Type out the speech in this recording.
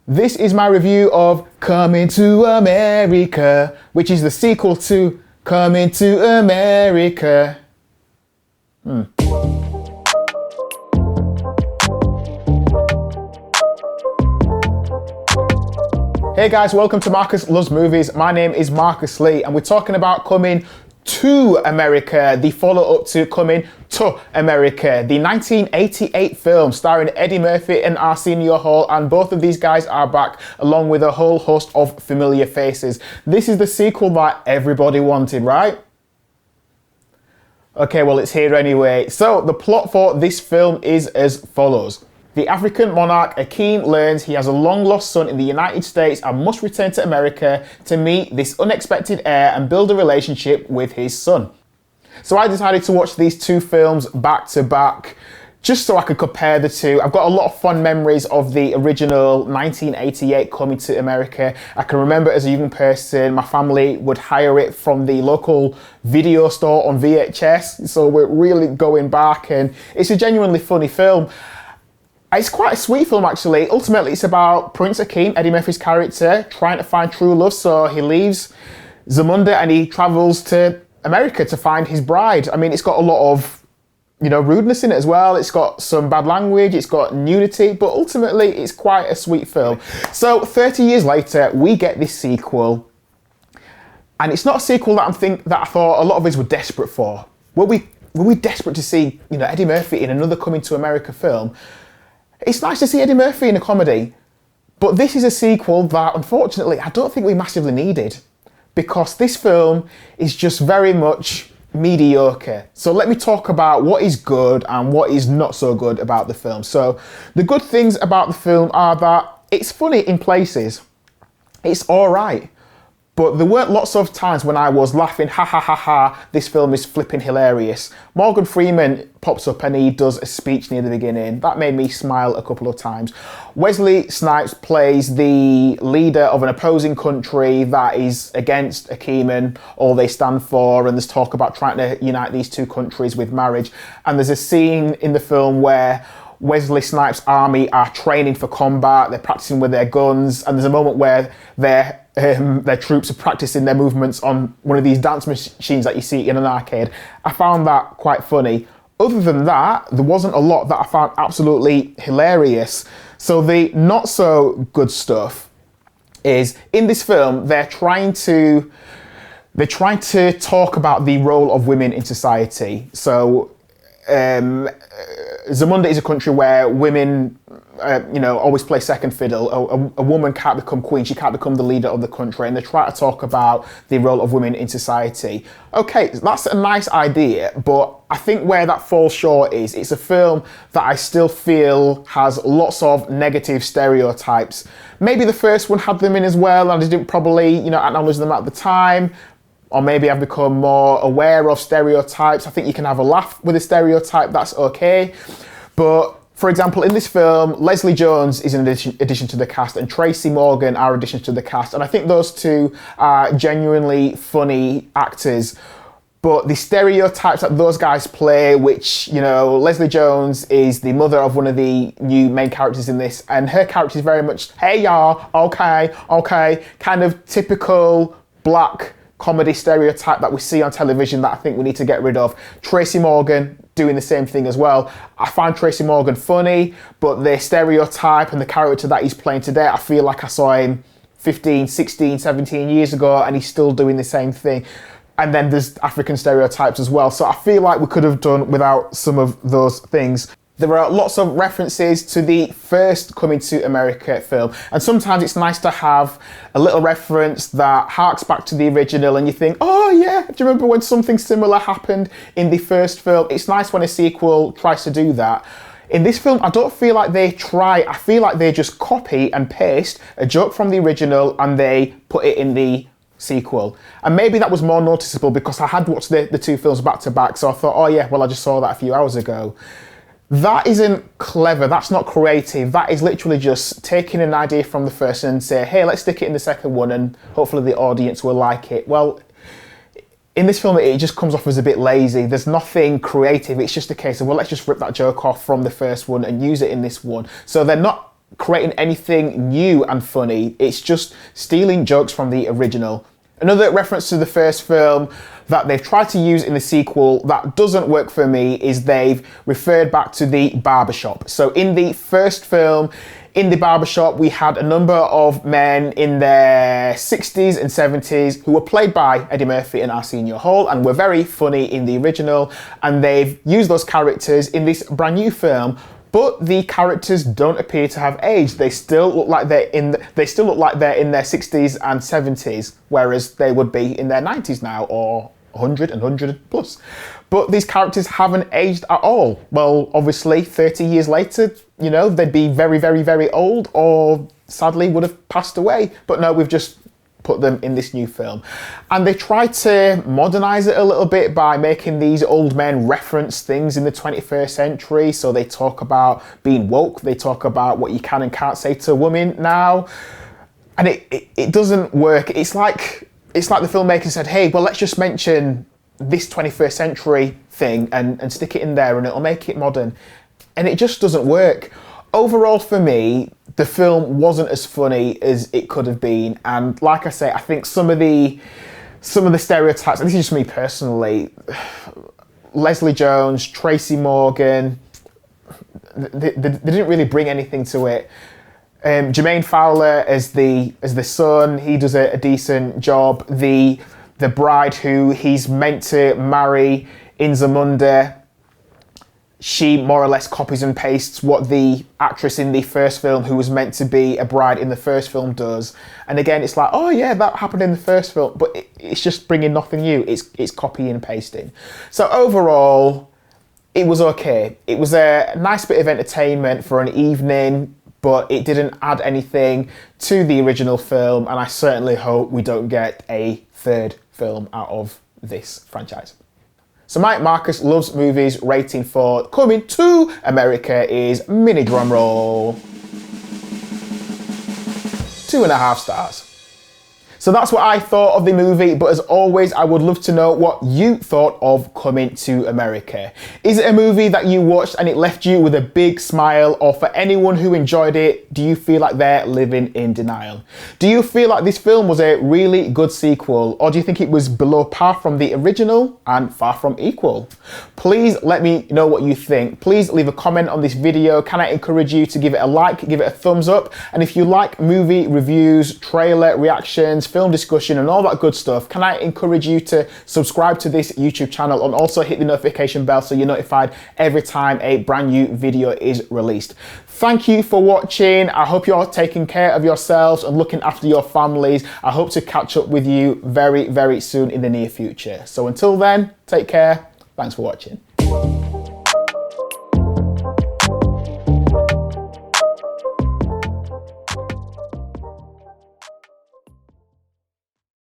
This is my review of Coming to America, which is the sequel to Coming to America. Hey guys, welcome to Marcus Loves Movies. My name is Marcus Lee and we're talking about Coming to America, the follow-up to Coming to America, the 1988 film starring Eddie Murphy and Arsenio Hall, and both of these guys are back along with a whole host of familiar faces. This is the sequel that everybody wanted, right? Okay, well, it's here anyway. So the plot for this film is as follows. The African monarch Akeem learns he has a long-lost son in the United States and must return to America to meet this unexpected heir and build a relationship with his son. So I decided to watch these two films back to back just so I could compare the two. I've got a lot of fond memories of the original 1988 Coming to America. I can remember as a young person, my family would hire it from the local video store on VHS. So we're really going back, and it's a genuinely funny film. It's quite a sweet film, actually. Ultimately, it's about Prince Akeem, Eddie Murphy's character, trying to find true love. So he leaves Zamunda and he travels to America to find his bride. I mean, it's got a lot of, rudeness in it as well. It's got some bad language, it's got nudity, but ultimately, it's quite a sweet film. So 30 years later, we get this sequel. And it's not a sequel that I thought a lot of us were desperate for. Were we desperate to see, Eddie Murphy in another Coming to America film? It's nice to see Eddie Murphy in a comedy, but this is a sequel that, unfortunately, I don't think we massively needed, because this film is just very much mediocre. So let me talk about what is good and what is not so good about the film. So the good things about the film are that it's funny in places. It's all right. But there weren't lots of times when I was laughing, ha ha ha ha, this film is flipping hilarious. Morgan Freeman pops up and he does a speech near the beginning. That made me smile a couple of times. Wesley Snipes plays the leader of an opposing country that is against Akeem and all they stand for, and there's talk about trying to unite these two countries with marriage. And there's a scene in the film where Wesley Snipes' army are training for combat, they're practicing with their guns, and there's a moment where their troops are practicing their movements on one of these dance machines that you see in an arcade. I found that quite funny. Other than that, there wasn't a lot that I found absolutely hilarious. So the not so good stuff is, in this film, they're trying to talk about the role of women in society. So Zamunda is a country where women, always play second fiddle. A woman can't become queen, she can't become the leader of the country, and they try to talk about the role of women in society. Okay, that's a nice idea, but I think where that falls short is it's a film that I still feel has lots of negative stereotypes. Maybe the first one had them in as well, and I didn't probably, acknowledge them at the time. Or maybe I've become more aware of stereotypes. I think you can have a laugh with a stereotype, that's okay. But for example, in this film, Leslie Jones is an addition to the cast and Tracy Morgan are additions to the cast. And I think those two are genuinely funny actors. But the stereotypes that those guys play, which, Leslie Jones is the mother of one of the new main characters in this, and her character is very much, hey y'all, okay, kind of typical black comedy stereotype that we see on television that I think we need to get rid of. Tracy Morgan doing the same thing as well. I find Tracy Morgan funny, but the stereotype and the character that he's playing today, I feel like I saw him 15, 16, 17 years ago and he's still doing the same thing. And then there's African stereotypes as well. So I feel like we could have done without some of those things. There are lots of references to the first Coming to America film, and sometimes it's nice to have a little reference that harks back to the original and you think, oh yeah, do you remember when something similar happened in the first film? It's nice when a sequel tries to do that. In this film, I don't feel like they try, I feel like they just copy and paste a joke from the original and they put it in the sequel. And maybe that was more noticeable because I had watched the two films back to back, so I thought, oh yeah, well I just saw that a few hours ago. That isn't clever, that's not creative, that is literally just taking an idea from the first and say, hey, let's stick it in the second one and hopefully the audience will like it. Well, in this film, it just comes off as a bit lazy. There's nothing creative, it's just a case of, well, let's just rip that joke off from the first one and use it in this one. So they're not creating anything new and funny. It's just stealing jokes from the original. Another reference to the first film that they've tried to use in the sequel that doesn't work for me is they've referred back to the barbershop. So in the first film, in the barbershop, we had a number of men in their 60s and 70s who were played by Eddie Murphy and Arsenio Hall and were very funny in the original, and they've used those characters in this brand new film. But the characters don't appear to have aged. They still look like they're in their 60s and 70s, whereas they would be in their 90s now, or 100 and 100 plus. But these characters haven't aged at all. Well, obviously 30 years later, you know, they'd be very, very, very old, or sadly would have passed away. But no, we've just put them in this new film. And they tried to modernize it a little bit by making these old men reference things in the 21st century. So they talk about being woke, they talk about what you can and can't say to women now. And it doesn't work. It's like the filmmaker said, hey, well, let's just mention this 21st century thing and stick it in there and it'll make it modern. And it just doesn't work. Overall, for me, the film wasn't as funny as it could have been. And like I say, I think some of the stereotypes, and this is just me personally, Leslie Jones, Tracy Morgan, they didn't really bring anything to it. Jermaine Fowler as the son, he does a decent job. The bride who he's meant to marry, Inzamunda, she more or less copies and pastes what the actress in the first film who was meant to be a bride in the first film does. And again, it's like, oh yeah, that happened in the first film, but it's just bringing nothing new. It's copying and pasting. So overall, it was okay. It was a nice bit of entertainment for an evening, but it didn't add anything to the original film. And I certainly hope we don't get a third film out of this franchise. So my Marcus Loves Movies rating for Coming to America is, mini drum roll, 2.5 stars. So that's what I thought of the movie, but as always, I would love to know what you thought of Coming to America. Is it a movie that you watched and it left you with a big smile, or for anyone who enjoyed it, do you feel like they're living in denial? Do you feel like this film was a really good sequel, or do you think it was below par from the original and far from equal? Please let me know what you think. Please leave a comment on this video. Can I encourage you to give it a like, give it a thumbs up? And if you like movie reviews, trailer reactions, film discussion and all that good stuff, can I encourage you to subscribe to this YouTube channel and also hit the notification bell so you're notified every time a brand new video is released. Thank you for watching. I hope you're taking care of yourselves and looking after your families. I hope to catch up with you very, very soon in the near future. So until then, take care. Thanks for watching.